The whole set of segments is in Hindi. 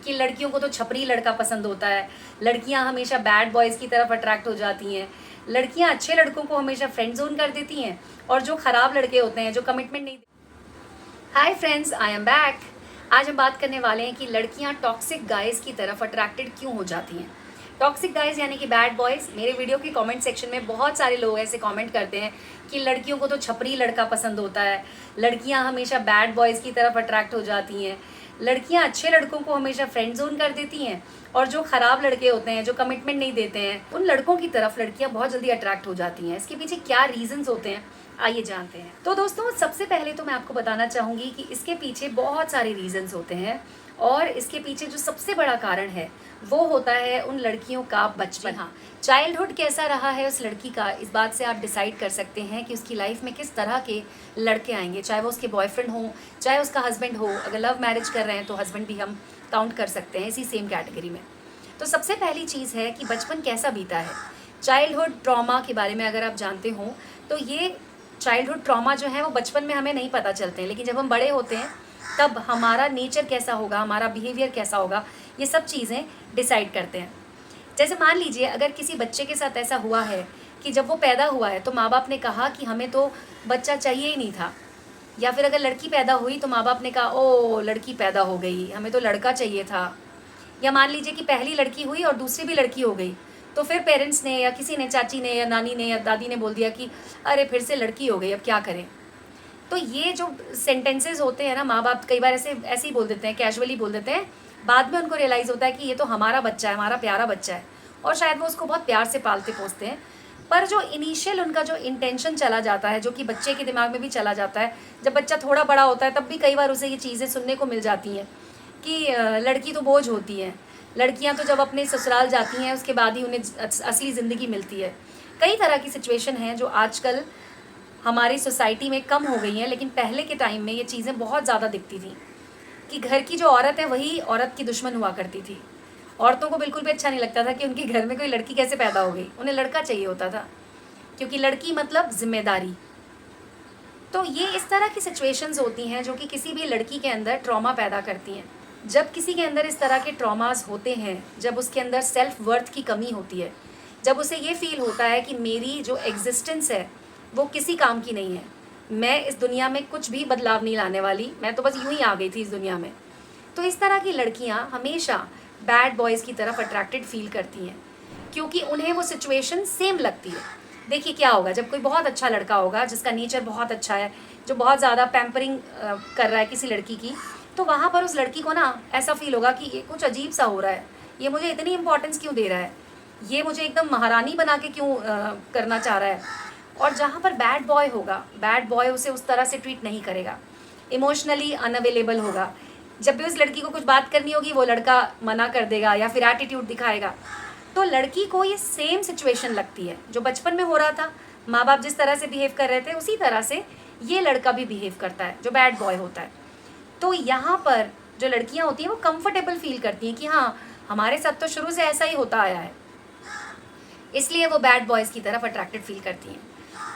कि लड़कियों को तो छपरी लड़का पसंद होता है, लड़कियां हमेशा बैड बॉयज़ की तरफ अट्रैक्ट हो जाती हैं, लड़कियां अच्छे लड़कों को हमेशा फ्रेंड जोन कर देती हैं और जो खराब लड़के होते हैं जो कमिटमेंट नहीं। Hi friends, I am back. आज हम बात करने वाले हैं कि लड़कियां टॉक्सिक गाइज की तरफ अट्रैक्टेड क्यों हो जाती हैं। टॉक्सिक गाइज यानी कि बैड बॉयज़। मेरे वीडियो के कमेंट सेक्शन में बहुत सारे लोग ऐसे कमेंट करते हैं कि लड़कियों को तो छपरी लड़का पसंद होता है, लड़कियां हमेशा बैड बॉयज़ की तरफ अट्रैक्ट हो जाती हैं, लड़कियां अच्छे लड़कों को हमेशा फ्रेंड जोन कर देती हैं और जो खराब लड़के होते हैं जो कमिटमेंट नहीं देते हैं उन लड़कों की तरफ लड़कियां बहुत जल्दी अट्रैक्ट हो जाती हैं। इसके पीछे क्या रीजंस होते हैं, आइए जानते हैं। तो दोस्तों, सबसे पहले तो मैं आपको बताना चाहूंगी कि इसके पीछे बहुत सारे रीजंस होते हैं और इसके पीछे जो सबसे बड़ा कारण है वो होता है उन लड़कियों का बचपन। हाँ, चाइल्डहुड कैसा रहा है उस लड़की का, इस बात से आप डिसाइड कर सकते हैं कि उसकी लाइफ में किस तरह के लड़के आएंगे, चाहे वो उसके बॉयफ्रेंड हो, चाहे उसका हस्बैंड हो। अगर लव मैरिज कर रहे हैं तो हस्बैंड भी हम काउंट कर सकते हैं इसी सेम कैटेगरी में। तो सबसे पहली चीज़ है कि बचपन कैसा बीता है। चाइल्डहुड ट्रॉमा के बारे में अगर आप जानते हो तो ये चाइल्डहुड ट्रॉमा जो है वो बचपन में हमें नहीं पता चलते हैं, लेकिन जब हम बड़े होते हैं तब हमारा नेचर कैसा होगा, हमारा बिहेवियर कैसा होगा, ये सब चीज़ें डिसाइड करते हैं। जैसे मान लीजिए अगर किसी बच्चे के साथ ऐसा हुआ है कि जब वो पैदा हुआ है तो माँ बाप ने कहा कि हमें तो बच्चा चाहिए ही नहीं था, या फिर अगर लड़की पैदा हुई तो माँ बाप ने कहा ओ लड़की पैदा हो गई, हमें तो लड़का चाहिए था। या मान लीजिए कि पहली लड़की हुई और दूसरी भी लड़की हो गई तो फिर पेरेंट्स ने या किसी ने, चाची ने या नानी ने या दादी ने बोल दिया कि अरे फिर से लड़की हो गई, अब क्या करें। तो ये जो सेंटेंसेस होते हैं ना, माँ बाप कई बार ऐसे ही बोल देते हैं, कैजुअली बोल देते हैं। बाद में उनको रियलाइज़ होता है कि ये तो हमारा बच्चा है, हमारा प्यारा बच्चा है, और शायद वो उसको बहुत प्यार से पालते पोसते हैं। पर जो इनिशियल उनका जो इंटेंशन चला जाता है, जो कि बच्चे के दिमाग में भी चला जाता है, जब बच्चा थोड़ा बड़ा होता है तब भी कई बार उसे ये चीज़ें सुनने को मिल जाती हैं कि लड़की तो बोझ होती है, लड़कियां तो जब अपने ससुराल जाती हैं उसके बाद ही उन्हें असली ज़िंदगी मिलती है। कई तरह की सिचुएशन हैं जो आजकल हमारी सोसाइटी में कम हो गई हैं, लेकिन पहले के टाइम में ये चीज़ें बहुत ज़्यादा दिखती थी कि घर की जो औरत है वही औरत की दुश्मन हुआ करती थी। औरतों को बिल्कुल भी अच्छा नहीं लगता था कि उनके घर में कोई लड़की कैसे पैदा हो गई, उन्हें लड़का चाहिए होता था, क्योंकि लड़की मतलब जिम्मेदारी। तो ये इस तरह की सिचुएशंस होती हैं जो कि किसी भी लड़की के अंदर ट्रॉमा पैदा करती हैं। जब किसी के अंदर इस तरह के ट्रॉमास होते हैं, जब उसके अंदर सेल्फ वर्थ की कमी होती है, जब उसे ये फील होता है कि मेरी जो एग्जिस्टेंस है वो किसी काम की नहीं है, मैं इस दुनिया में कुछ भी बदलाव नहीं लाने वाली, मैं तो बस यूं ही आ गई थी इस दुनिया में। तो इस तरह की लड़कियां हमेशा बैड बॉयज़ की तरफ अट्रैक्टेड फील करती हैं क्योंकि उन्हें वो सिचुएशन सेम लगती है। देखिए क्या होगा, जब कोई बहुत अच्छा लड़का होगा जिसका नेचर बहुत अच्छा है, जो बहुत ज़्यादा पैम्परिंग कर रहा है किसी लड़की की, तो वहाँ पर उस लड़की को ना ऐसा फील होगा कि ये कुछ अजीब सा हो रहा है, ये मुझे इतनी इंपॉर्टेंस क्यों दे रहा है, ये मुझे एकदम महारानी बना के क्यों करना चाह रहा है। और जहाँ पर बैड बॉय होगा, बैड बॉय उसे उस तरह से ट्रीट नहीं करेगा, इमोशनली अनअवेलेबल होगा। जब भी उस लड़की को कुछ बात करनी होगी वो लड़का मना कर देगा या फिर एटीट्यूड दिखाएगा। तो लड़की को ये सेम सिचुएशन लगती है जो बचपन में हो रहा था, माँ बाप जिस तरह से बिहेव कर रहे थे उसी तरह से ये लड़का भी बिहेव करता है जो बैड बॉय होता है। तो यहाँ पर जो लड़कियाँ होती हैं वो कंफर्टेबल फील करती हैं कि हाँ हमारे साथ तो शुरू से ऐसा ही होता आया है, इसलिए वो बैड बॉयज़ की तरफ अट्रैक्टेड फील करती हैं।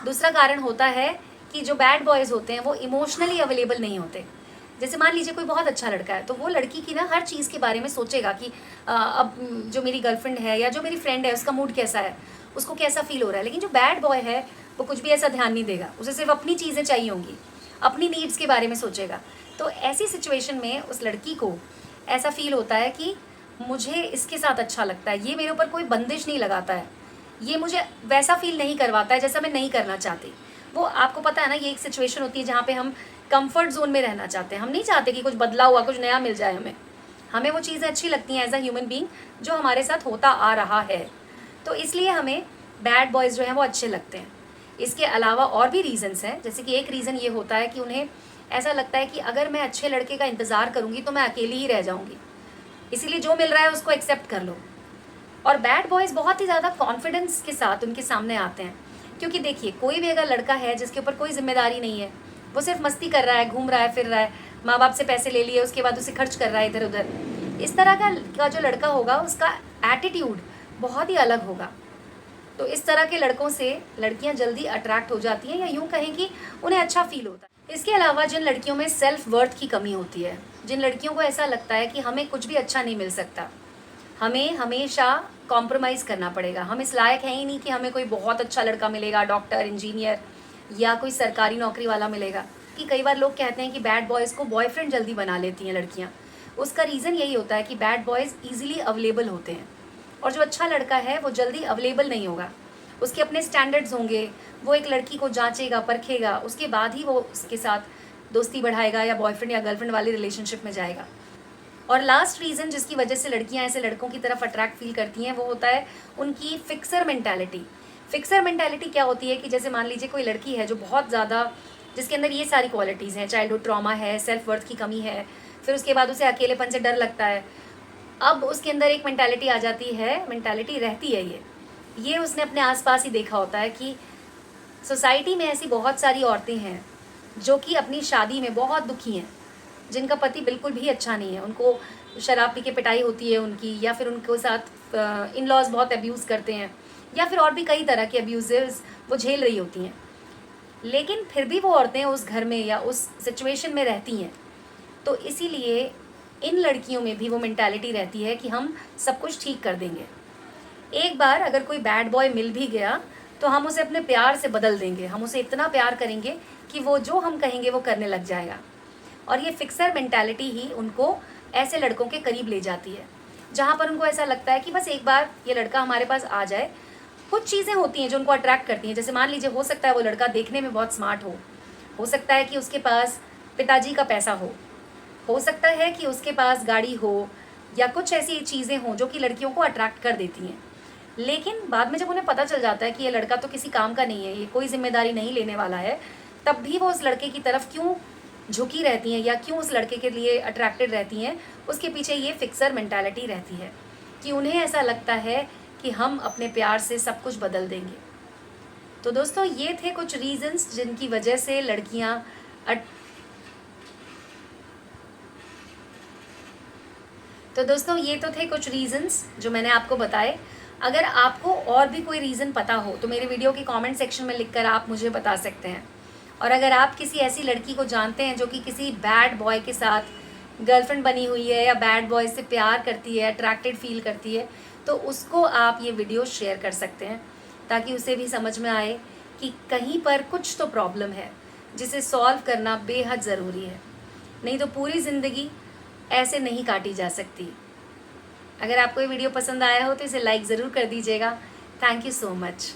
दूसरा कारण होता है कि जो बैड बॉयज़ होते हैं वो इमोशनली अवेलेबल नहीं होते। जैसे मान लीजिए कोई बहुत अच्छा लड़का है तो वो लड़की की ना हर चीज़ के बारे में सोचेगा कि अब जो मेरी गर्लफ्रेंड है या जो मेरी फ्रेंड है उसका मूड कैसा है, उसको कैसा फील हो रहा है। लेकिन जो बैड बॉय है वो कुछ भी ऐसा ध्यान नहीं देगा, उसे सिर्फ अपनी चीज़ें चाहिए होंगी, अपनी नीड्स के बारे में सोचेगा। तो ऐसी सिचुएशन में उस लड़की को ऐसा फील होता है कि मुझे इसके साथ अच्छा लगता है, ये मेरे ऊपर कोई बंदिश नहीं लगाता है, ये मुझे वैसा फील नहीं करवाता है जैसा मैं नहीं करना चाहती। वो आपको पता है ना, ये एक सिचुएशन होती है जहाँ पे हम कंफर्ट जोन में रहना चाहते हैं, हम नहीं चाहते कि कुछ बदला हुआ कुछ नया मिल जाए हमें वो चीज़ें अच्छी लगती हैं एज अ ह्यूमन बीइंग जो हमारे साथ होता आ रहा है। तो इसलिए हमें बैड बॉयज़ जो हैं वो अच्छे लगते हैं। इसके अलावा और भी रीज़न्स हैं, जैसे कि एक रीज़न ये होता है कि उन्हें ऐसा लगता है कि अगर मैं अच्छे लड़के का इंतज़ार करूँगी तो मैं अकेली ही रह जाऊँगी, इसीलिए जो मिल रहा है उसको एक्सेप्ट कर लो। और बैड बॉयज़ बहुत ही ज़्यादा कॉन्फिडेंस के साथ उनके सामने आते हैं, क्योंकि देखिए कोई भी अगर लड़का है जिसके ऊपर कोई जिम्मेदारी नहीं है, वो सिर्फ मस्ती कर रहा है, घूम रहा है, फिर रहा है, माँ बाप से पैसे ले लिए उसके बाद उसे खर्च कर रहा है इधर उधर, इस तरह का जो लड़का होगा उसका एटीट्यूड बहुत ही अलग होगा। तो इस तरह के लड़कों से लड़कियां जल्दी अट्रैक्ट हो जाती हैं, या यूँ कहें कि उन्हें अच्छा फील होता है। इसके अलावा जिन लड़कियों में सेल्फ वर्थ की कमी होती है, जिन लड़कियों को ऐसा लगता है कि हमें कुछ भी अच्छा नहीं मिल सकता, हमें हमेशा कॉम्प्रोमाइज़ करना पड़ेगा, हम इस लायक हैं ही नहीं कि हमें कोई बहुत अच्छा लड़का मिलेगा, डॉक्टर, इंजीनियर या कोई सरकारी नौकरी वाला मिलेगा। कि कई बार लोग कहते हैं कि बैड बॉयज़ को बॉयफ्रेंड जल्दी बना लेती हैं लड़कियाँ। उसका रीज़न यही होता है कि बैड बॉयज़ ईज़िली अवेलेबल होते हैं, और जो अच्छा लड़का है वो जल्दी अवेलेबल नहीं होगा। उसके अपने स्टैंडर्ड्स होंगे, वो एक लड़की को जांचेगा, परखेगा, उसके बाद ही वो उसके साथ दोस्ती बढ़ाएगा या बॉयफ्रेंड या गर्लफ्रेंड वाली रिलेशनशिप में जाएगा। और लास्ट रीज़न जिसकी वजह से लड़कियां ऐसे लड़कों की तरफ अट्रैक्ट फील करती हैं वो होता है उनकी फिक्सर मेंटालिटी। फिक्सर मेंटालिटी क्या होती है कि जैसे मान लीजिए कोई लड़की है जो बहुत ज़्यादा, जिसके अंदर ये सारी क्वालिटीज़ हैं, चाइल्डहुड ट्रॉमा है, सेल्फ वर्थ की कमी है, फिर उसके बाद उसे अकेलेपन से डर लगता है। अब उसके अंदर एक मेंटालिटी आ जाती है, मेंटालिटी रहती है ये उसने अपने आसपास ही देखा होता है कि सोसाइटी में ऐसी बहुत सारी औरतें हैं जो कि अपनी शादी में बहुत दुखी हैं, जिनका पति बिल्कुल भी अच्छा नहीं है, उनको शराब पी के पिटाई होती है उनकी, या फिर उनके साथ इन लॉज बहुत अब्यूज़ करते हैं, या फिर और भी कई तरह के अब्यूज़िव्स वो झेल रही होती हैं। लेकिन फिर भी वो औरतें उस घर में या उस सिचुएशन में रहती हैं। तो इसीलिए इन लड़कियों में भी वो मेंटालिटी रहती है कि हम सब कुछ ठीक कर देंगे। एक बार अगर कोई बैड बॉय मिल भी गया तो हम उसे अपने प्यार से बदल देंगे, हम उसे इतना प्यार करेंगे कि वो जो हम कहेंगे वो करने लग जाएगा। और ये फिक्सर मेंटालिटी ही उनको ऐसे लड़कों के करीब ले जाती है, जहाँ पर उनको ऐसा लगता है कि बस एक बार ये लड़का हमारे पास आ जाए। कुछ चीज़ें होती हैं जो उनको अट्रैक्ट करती हैं, जैसे मान लीजिए हो सकता है वो लड़का देखने में बहुत स्मार्ट हो सकता है कि उसके पास पिताजी का पैसा हो सकता है कि उसके पास गाड़ी हो, या कुछ ऐसी चीज़ें हों जो कि लड़कियों को अट्रैक्ट कर देती हैं। लेकिन बाद में जब उन्हें पता चल जाता है कि ये लड़का तो किसी काम का नहीं है, ये कोई जिम्मेदारी नहीं लेने वाला है, तब भी वो उस लड़के की तरफ क्यों झुकी रहती हैं या क्यों उस लड़के के लिए अट्रैक्टेड रहती हैं, उसके पीछे ये फिक्सर मेंटालिटी रहती है कि उन्हें ऐसा लगता है कि हम अपने प्यार से सब कुछ बदल देंगे। तो दोस्तों ये थे कुछ रीजंस जिनकी वजह से लड़कियां तो दोस्तों ये तो थे कुछ रीजंस जो मैंने आपको बताए। अगर आपको और भी कोई रीज़न पता हो तो मेरे वीडियो के कमेंट सेक्शन में लिखकर आप मुझे बता सकते हैं। और अगर आप किसी ऐसी लड़की को जानते हैं जो कि किसी बैड बॉय के साथ गर्लफ्रेंड बनी हुई है या बैड बॉय से प्यार करती है, अट्रैक्टेड फील करती है, तो उसको आप ये वीडियो शेयर कर सकते हैं ताकि उसे भी समझ में आए कि कहीं पर कुछ तो प्रॉब्लम है जिसे सॉल्व करना बेहद ज़रूरी है, नहीं तो पूरी ज़िंदगी ऐसे नहीं काटी जा सकती। अगर आपको ये वीडियो पसंद आया हो तो इसे लाइक ज़रूर कर दीजिएगा। Thank you so much.